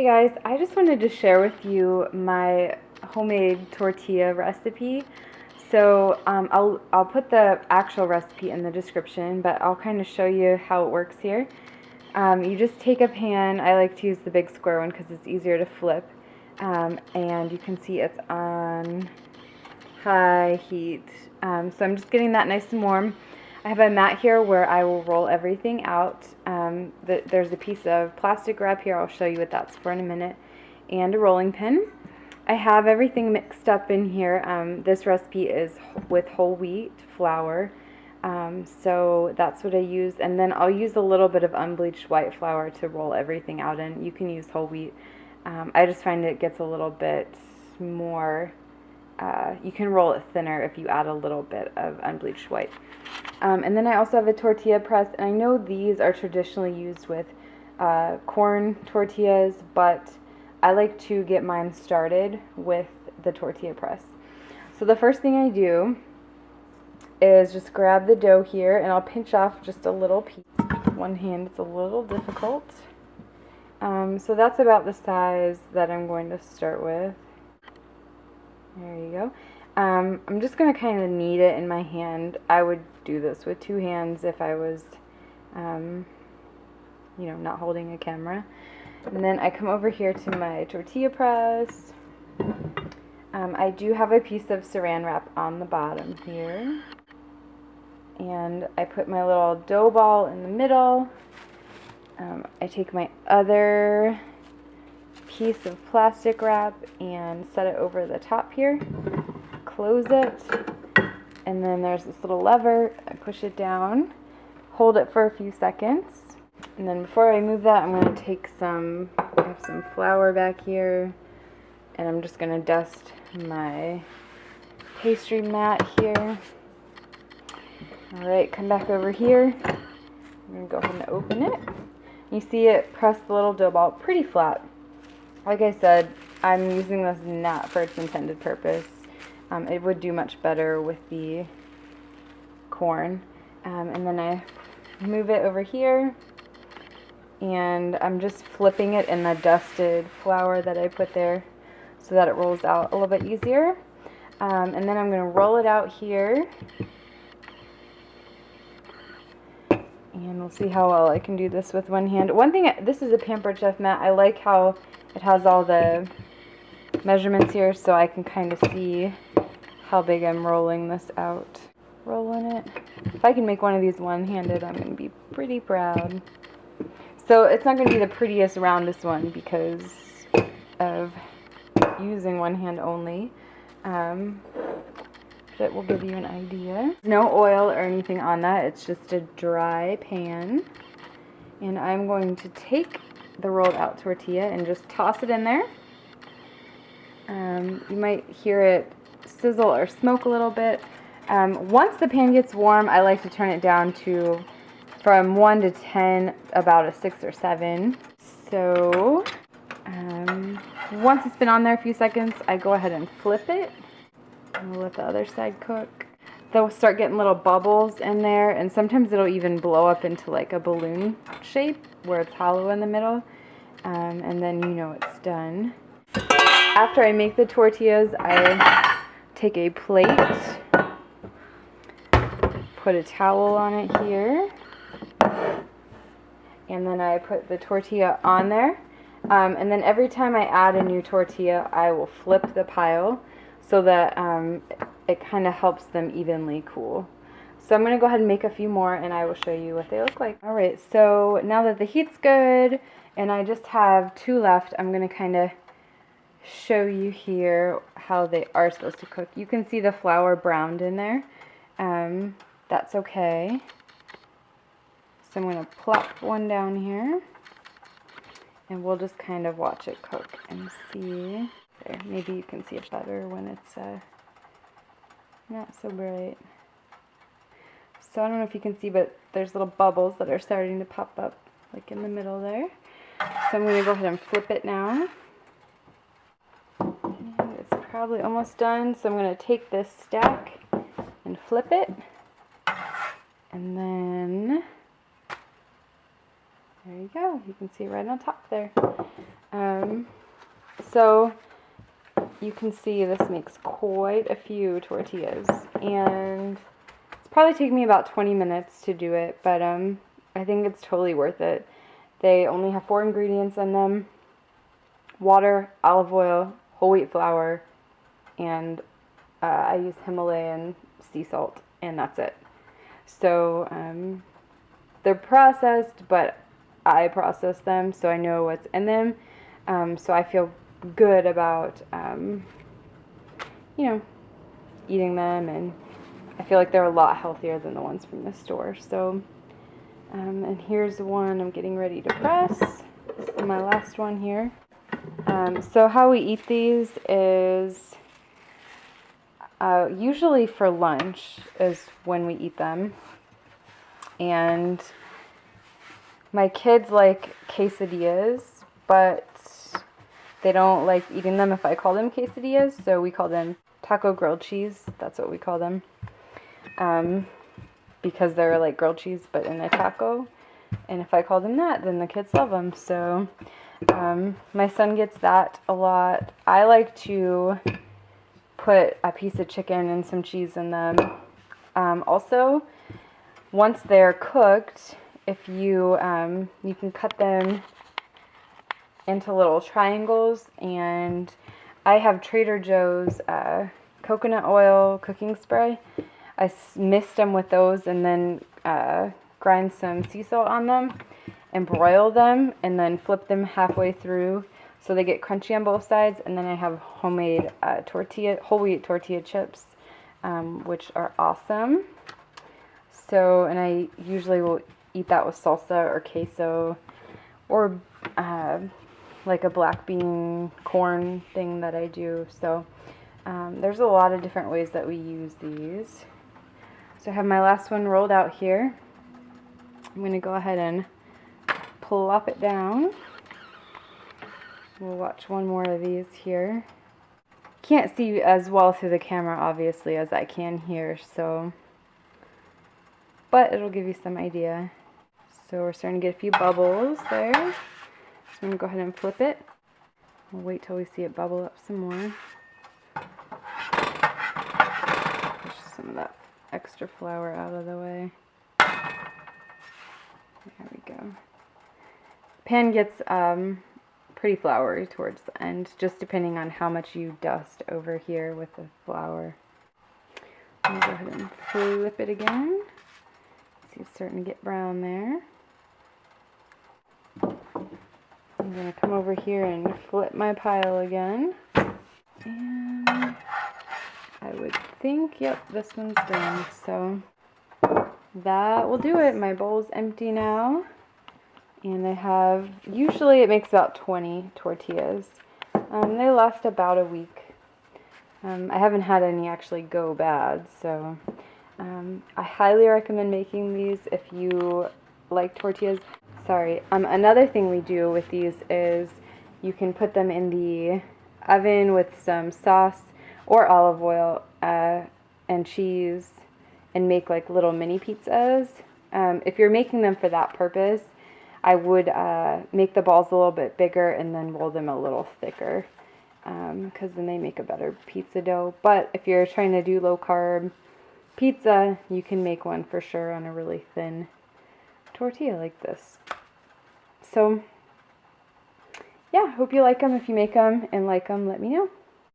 guys, I just wanted to share with you my homemade tortilla recipe. So I'll put the actual recipe in the description, but I'll kind of show you how it works here. You just take a pan. I like to use the big square one because it's easier to flip, and you can see it's on high heat. So I'm just getting that nice and warm. I have a mat here where I will roll everything out. There's a piece of plastic wrap here. I'll show you what that's for in a minute, and a rolling pin. I have everything mixed up in here. This recipe is with whole wheat flour, so that's what I use. And then I'll use a little bit of unbleached white flour to roll everything out in. You can use whole wheat. I just find it gets a little bit more, you can roll it thinner if you add a little bit of unbleached white. And then I also have a tortilla press, and I know these are traditionally used with corn tortillas, but I like to get mine started with the tortilla press. So the first thing I do is just grab the dough here, and I'll pinch off just a little piece. One hand, it's a little difficult. So that's about the size that I'm going to start with. There you go. I'm just going to kind of knead it in my hand. I would do this with two hands if I was, not holding a camera. And then I come over here to my tortilla press. I do have a piece of saran wrap on the bottom here. And I put my little dough ball in the middle. I take my other piece of plastic wrap and set it over the top here. Close it. And then there's this little lever. I push it down. Hold it for a few seconds. And then before I move that, I'm going to take I have some flour back here, and I'm just going to dust my pastry mat here. Alright, come back over here. I'm going to go ahead and open it. You see it press the little dough ball pretty flat. Like I said, I'm using this not for its intended purpose. It would do much better with the corn. And then I move it over here, and I'm just flipping it in the dusted flour that I put there so that it rolls out a little bit easier. And then I'm going to roll it out here, and we'll see how well I can do this with one hand. One thing, this is a Pampered Chef mat. I like how it has all the measurements here, so I can kind of see how big I'm rolling this out. Rolling it. If I can make one of these one-handed, I'm going to be pretty proud. So it's not going to be the prettiest, roundest one because of using one hand only. That will give you an idea. No oil or anything on that. It's just a dry pan. And I'm going to take the rolled out tortilla and just toss it in there. You might hear it sizzle or smoke a little bit. Once the pan gets warm, I like to turn it down to from 1 to 10, about a 6 or 7. So once it's been on there a few seconds, I go ahead and flip it. And we'll let the other side cook. They'll start getting little bubbles in there, and sometimes it'll even blow up into like a balloon shape where it's hollow in the middle. And then you know it's done. After I make the tortillas, I take a plate, put a towel on it here, and then I put the tortilla on there. And then every time I add a new tortilla, I will flip the pile so that it kind of helps them evenly cool. So I'm going to go ahead and make a few more, and I will show you what they look like. Alright, so now that the heat's good, and I just have 2 left, I'm going to kind of show you here how they are supposed to cook. You can see the flour browned in there. That's okay. So I'm going to plop one down here, and we'll just kind of watch it cook and see. There, maybe you can see it better when it's not so bright. So I don't know if you can see, but there's little bubbles that are starting to pop up like in the middle there. So I'm going to go ahead and flip it now. And it's probably almost done, so I'm going to take this stack and flip it. And then, there you go. You can see right on top there. So you can see this makes quite a few tortillas, and it's probably taken me about 20 minutes to do it, but I think it's totally worth it. They only have 4 ingredients in them: water, olive oil, whole wheat flour, and I use Himalayan sea salt, and that's it. So they're processed, but I process them, so I know what's in them. So I feel good about, you know, eating them, and I feel like they're a lot healthier than the ones from the store. So, and here's the one I'm getting ready to press. This is my last one here. So how we eat these is usually for lunch is when we eat them. And my kids like quesadillas, but they don't like eating them if I call them quesadillas, so we call them taco grilled cheese. That's what we call them. Because they're like grilled cheese, but in a taco. And if I call them that, then the kids love them. So my son gets that a lot. I like to put a piece of chicken and some cheese in them. Also, once they're cooked, if you you can cut them into little triangles, and I have Trader Joe's coconut oil cooking spray. I mist them with those, and then grind some sea salt on them and broil them, and then flip them halfway through so they get crunchy on both sides. And then I have homemade whole wheat tortilla chips, which are awesome. So, and I usually will eat that with salsa or queso, or like a black bean corn thing that I do. So there's a lot of different ways that we use these. So I have my last one rolled out here. I'm going to go ahead and plop it down. We'll watch one more of these here. Can't see as well through the camera, obviously, as I can here, so, but it'll give you some idea. So we're starting to get a few bubbles there. So I'm going to go ahead and flip it. We'll wait till we see it bubble up some more. Push some of that extra flour out of the way. There we go. Pan gets pretty floury towards the end, just depending on how much you dust over here with the flour. I'll go ahead and flip it again. See, it's starting to get brown there. I'm going to come over here and flip my pile again. And I would think, yep, this one's done. So that will do it. My bowl's empty now. And I have, usually it makes about 20 tortillas. They last about a week. I haven't had any actually go bad, so I highly recommend making these if you like tortillas. Sorry. Another thing we do with these is you can put them in the oven with some sauce or olive oil and cheese and make like little mini pizzas. If you're making them for that purpose, I would make the balls a little bit bigger and then roll them a little thicker, because then they make a better pizza dough. But if you're trying to do low carb pizza, you can make one for sure on a really thin tortilla like this. So yeah, hope you like them. If you make them and like them, let me know.